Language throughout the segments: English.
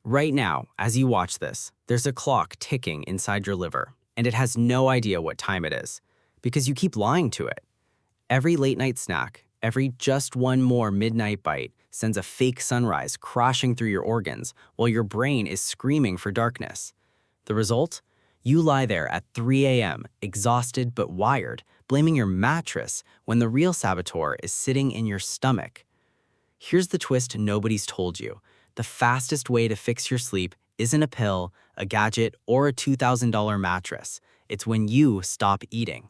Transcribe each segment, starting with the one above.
Right now, as you watch this, there's a clock ticking inside your liver, and it has no idea what time it is, because you keep lying to it. Every late night snack, every just one more midnight bite sends a fake sunrise crashing through your organs while your brain is screaming for darkness. The result? You lie there at 3 a.m., exhausted but wired, blaming your mattress when the real saboteur is sitting in your stomach. Here's the twist nobody's told you. The fastest way to fix your sleep isn't a pill, a gadget, or a $2,000 mattress. It's when you stop eating.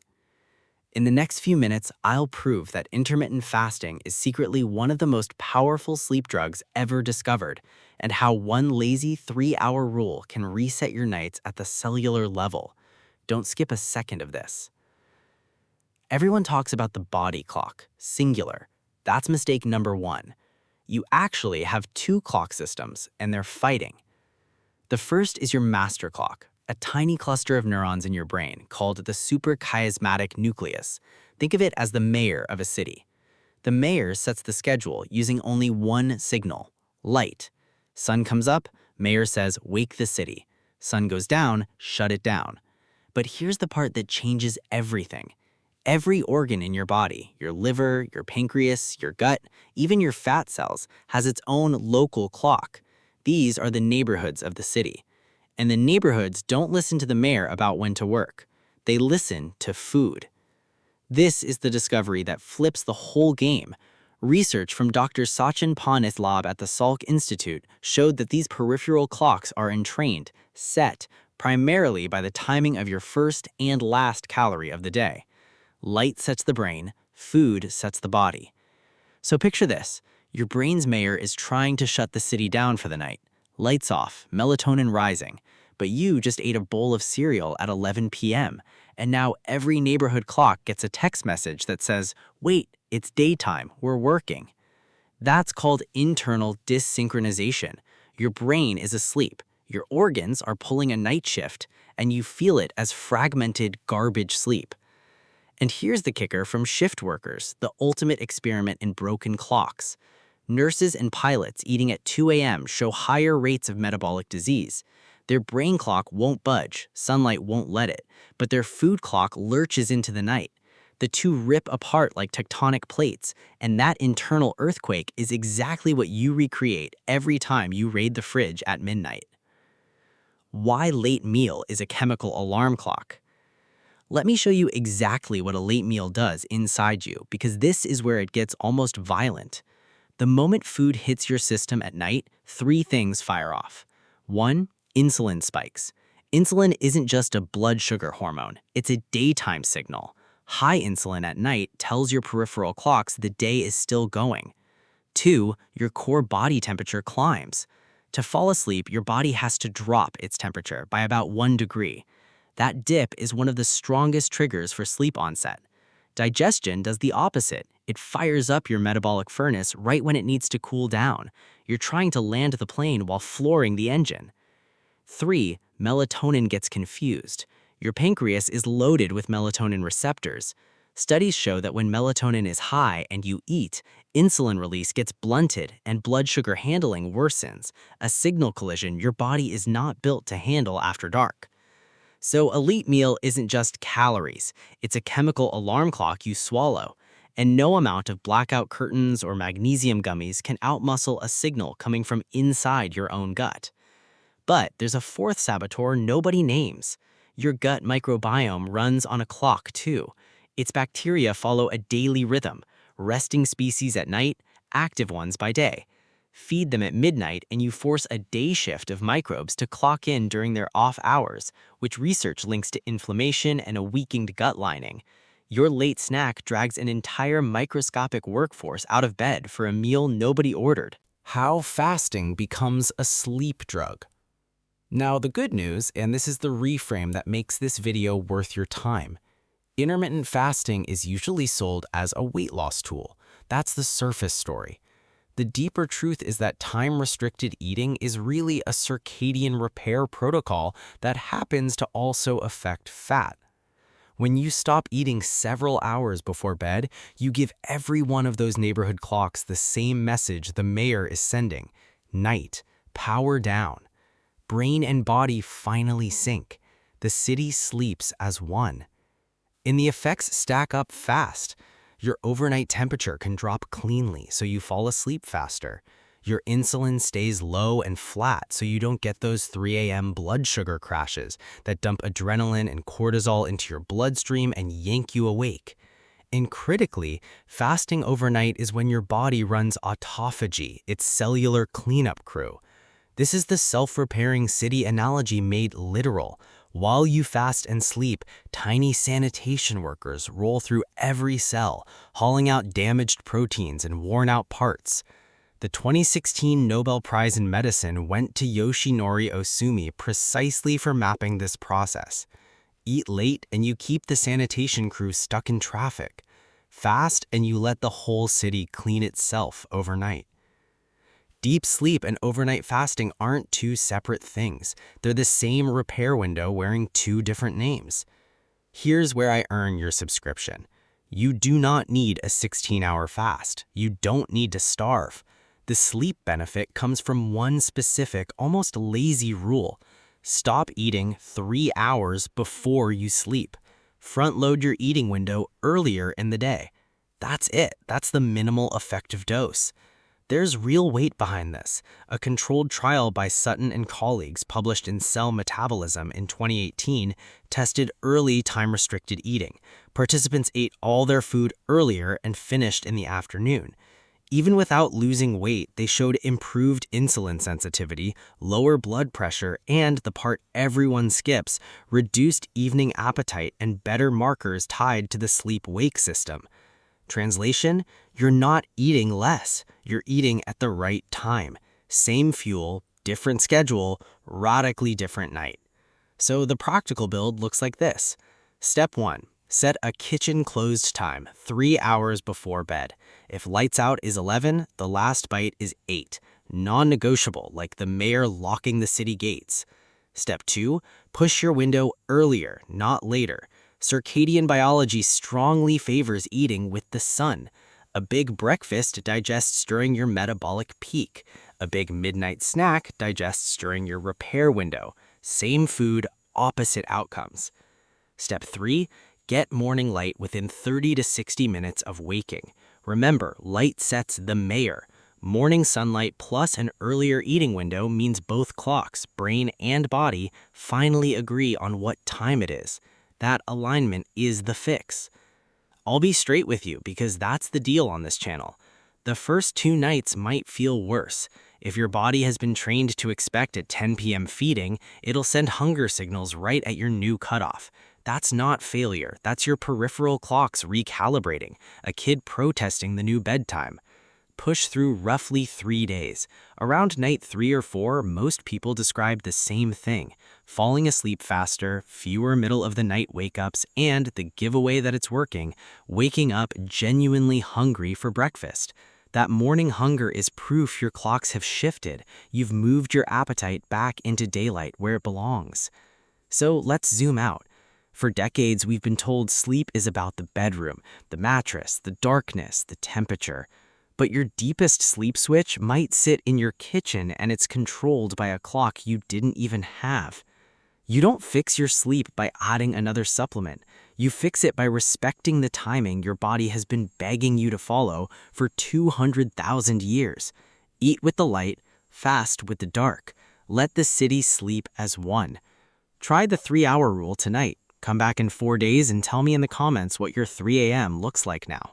In the next few minutes, I'll prove that intermittent fasting is secretly one of the most powerful sleep drugs ever discovered, and how one lazy 3-hour rule can reset your nights at the cellular level. Don't skip a second of this. Everyone talks about the body clock, singular. That's mistake number one. You actually have two clock systems, and they're fighting. The first is your master clock, a tiny cluster of neurons in your brain called the suprachiasmatic nucleus. Think of it as the mayor of a city. The mayor sets the schedule using only one signal, light. Sun comes up, mayor says, wake the city. Sun goes down, shut it down. But here's the part that changes everything. Every organ in your body, your liver, your pancreas, your gut, even your fat cells, has its own local clock. These are the neighborhoods of the city. And the neighborhoods don't listen to the mayor about when to work. They listen to food. This is the discovery that flips the whole game. Research from Dr. Sachin Panith's lab at the Salk Institute showed that these peripheral clocks are entrained, set, primarily by the timing of your first and last calorie of the day. Light sets the brain, food sets the body. So picture this. Your brain's mayor is trying to shut the city down for the night. Lights off, melatonin rising. But you just ate a bowl of cereal at 11 p.m., and now every neighborhood clock gets a text message that says, wait, it's daytime, we're working. That's called internal dysynchronization. Your brain is asleep, your organs are pulling a night shift, and you feel it as fragmented garbage sleep. And here's the kicker from shift workers, the ultimate experiment in broken clocks. Nurses and pilots eating at 2 a.m. show higher rates of metabolic disease. Their brain clock won't budge, sunlight won't let it, but their food clock lurches into the night. The two rip apart like tectonic plates, and that internal earthquake is exactly what you recreate every time you raid the fridge at midnight. Why late meal is a chemical alarm clock? Let me show you exactly what a late meal does inside you, because this is where it gets almost violent. The moment food hits your system at night, three things fire off. 1. Insulin spikes. Insulin isn't just a blood sugar hormone, it's a daytime signal. High insulin at night tells your peripheral clocks the day is still going. 2. Your core body temperature climbs. To fall asleep, your body has to drop its temperature by about 1 degree. That dip is one of the strongest triggers for sleep onset. Digestion does the opposite. It fires up your metabolic furnace right when it needs to cool down. You're trying to land the plane while flooring the engine. 3. Melatonin gets confused. Your pancreas is loaded with melatonin receptors. Studies show that when melatonin is high and you eat, insulin release gets blunted and blood sugar handling worsens, a signal collision your body is not built to handle after dark. So a late meal isn't just calories, it's a chemical alarm clock you swallow. And no amount of blackout curtains or magnesium gummies can outmuscle a signal coming from inside your own gut. But there's a fourth saboteur nobody names. Your gut microbiome runs on a clock too. Its bacteria follow a daily rhythm, resting species at night, active ones by day. Feed them at midnight and you force a day shift of microbes to clock in during their off hours, which research links to inflammation and a weakened gut lining. Your late snack drags an entire microscopic workforce out of bed for a meal nobody ordered. How fasting becomes a sleep drug. Now the good news, and this is the reframe that makes this video worth your time. Intermittent fasting is usually sold as a weight loss tool. That's the surface story. The deeper truth is that time-restricted eating is really a circadian repair protocol that happens to also affect fat. When you stop eating several hours before bed, you give every one of those neighborhood clocks the same message the mayor is sending: night, power down. brain and body finally sync. The city sleeps as one. And the effects stack up fast. Your overnight temperature can drop cleanly so you fall asleep faster. Your insulin stays low and flat so you don't get those 3 a.m. blood sugar crashes that dump adrenaline and cortisol into your bloodstream and yank you awake. And critically, fasting overnight is when your body runs autophagy, its cellular cleanup crew. This is the self-repairing city analogy made literal. While you fast and sleep, tiny sanitation workers roll through every cell, hauling out damaged proteins and worn-out parts. The 2016 Nobel Prize in Medicine went to Yoshinori Osumi precisely for mapping this process. Eat late and you keep the sanitation crew stuck in traffic. Fast and you let the whole city clean itself overnight. Deep sleep and overnight fasting aren't two separate things. They're the same repair window wearing two different names. Here's where I earn your subscription. You do not need a 16-hour fast. You don't need to starve. The sleep benefit comes from one specific, almost lazy rule. Stop eating 3 hours before you sleep. Front-load your eating window earlier in the day. That's it. That's the minimal effective dose. There's real weight behind this. A controlled trial by Sutton and colleagues published in Cell Metabolism in 2018 tested early time-restricted eating. Participants ate all their food earlier and finished in the afternoon. Even without losing weight, they showed improved insulin sensitivity, lower blood pressure, and the part everyone skips, reduced evening appetite and better markers tied to the sleep-wake system. Translation, you're not eating less, you're eating at the right time. Same fuel, different schedule, radically different night. So the practical build looks like this. Step 1. Set a kitchen closed time, 3 hours before bed. If lights out is 11, the last bite is 8. Non-negotiable, like the mayor locking the city gates. Step 2. Push your window earlier, not later. Circadian biology strongly favors eating with the sun. A big breakfast digests during your metabolic peak. A big midnight snack digests during your repair window. Same food, opposite outcomes. Step 3. Get morning light within 30 to 60 minutes of waking. Remember, light sets the mayor. Morning sunlight plus an earlier eating window means both clocks, brain and body, finally agree on what time it is. That alignment is the fix. I'll be straight with you because that's the deal on this channel. The first 2 nights might feel worse. If your body has been trained to expect a 10 p.m. feeding, it'll send hunger signals right at your new cutoff. That's not failure. That's your peripheral clocks recalibrating, a kid protesting the new bedtime. Push through roughly 3 days. Around night 3 or 4, most people describe the same thing. Falling asleep faster, fewer middle-of-the-night wake-ups, and the giveaway that it's working, waking up genuinely hungry for breakfast. That morning hunger is proof your clocks have shifted. You've moved your appetite back into daylight where it belongs. So let's zoom out. For decades, we've been told sleep is about the bedroom, the mattress, the darkness, the temperature. But your deepest sleep switch might sit in your kitchen and it's controlled by a clock you didn't even have. You don't fix your sleep by adding another supplement. You fix it by respecting the timing your body has been begging you to follow for 200,000 years. Eat with the light, fast with the dark. Let the city sleep as one. Try the 3-hour rule tonight. Come back in 4 days and tell me in the comments what your 3 a.m. looks like now.